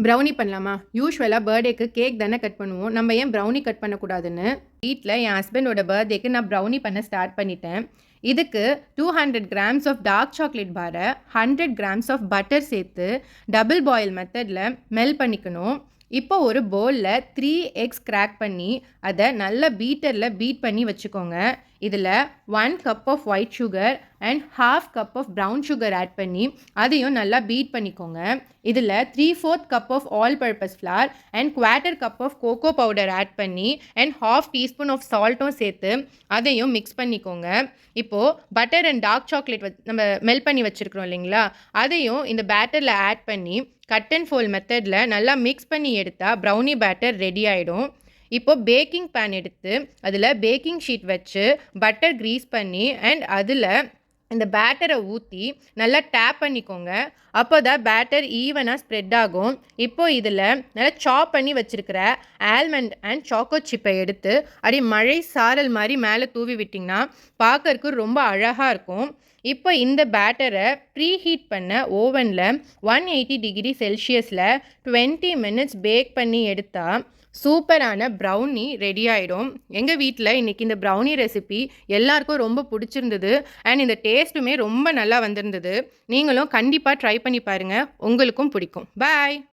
Brownie பண்ணலாமா? யூசுவலா பர்த்டேக்கு cake தானே கட் பண்ணுவோம். நம்ம ஏன் ப்ரௌனி கட் பண்ணக்கூடாதுன்னு, வீட்ல என் ஹஸ்பண்டோட பர்த்டேக்கு நான் ப்ரௌனி பண்ண ஸ்டார்ட் பண்ணிட்டேன். இதுக்கு 200 கிராம்ஸ் ஆஃப் டார்க் சாக்லேட் பார 100 கிராம்ஸ் ஆஃப் பட்டர் சேர்த்து டபுள் பாயில் மெத்தட்ல மெல்ட் பண்ணிக்கணும். இப்போ ஒரு பவுல்ல 3 எக்ஸ் கிராக் பண்ணி அதை நல்ல பீட்டரில் பீட் பண்ணி வச்சுக்கோங்க. இதில் 1 cup of white sugar and 1/2 cup of brown sugar add பண்ணி அதையும் நல்லா பீட் பண்ணிக்கோங்க. இதில் 3/4 cup of all purpose flour and 1/4 cup of cocoa powder add பண்ணி அண்ட் 1/2 டீஸ்பூன் ஆஃப் சால்ட்டும் சேர்த்து அதையும் மிக்ஸ் பண்ணிக்கோங்க. இப்போது பட்டர் அண்ட் டார்க் சாக்லேட் நம்ம மெல்ட் பண்ணி வச்சுருக்கிறோம் இல்லைங்களா, அதையும் இந்த பேட்டரில் ஆட் பண்ணி கட் அண்ட் ஃபோல்ட் மெத்தடில் நல்லா மிக்ஸ் பண்ணி எடுத்தால் ப்ரௌனி பேட்டர் ரெடி ஆகிடும். இப்போது பேக்கிங் பேன் எடுத்து அதில் பேக்கிங் ஷீட் வச்சு பட்டர் க்ரீஸ் பண்ணி அண்ட் அதில் இந்த பேட்டரை ஊற்றி நல்லா டேப் பண்ணிக்கோங்க. அப்போ தான் பேட்டர் ஈவனாக ஸ்ப்ரெட் ஆகும். இப்போது இதில் நல்லா சாப் பண்ணி வச்சுருக்கிற ஆல்மண்ட் அண்ட் சாக்கோ சிப்பை எடுத்து அப்படியே மழை சாரல் மாதிரி மேலே தூவி விட்டிங்கன்னா பார்க்கறக்கு ரொம்ப அழகாக இருக்கும். இப்போ இந்த பேட்டரை ப்ரீ ஹீட் பண்ண ஓவனில் 180 டிகிரி செல்சியஸில் 20 மினிட்ஸ் பேக் பண்ணி எடுத்தால் சூப்பரான ப்ரௌனி ரெடி ஆகிடும். எங்கள் வீட்டில் இன்றைக்கி இந்த ப்ரௌனி ரெசிபி எல்லாருக்கும் ரொம்ப பிடிச்சிருந்தது அண்ட் இந்த டேஸ்ட்டுமே ரொம்ப நல்லா வந்திருந்தது. நீங்களும் கண்டிப்பாக ட்ரை பண்ணி பாருங்கள், உங்களுக்கும் பிடிக்கும். பாய்.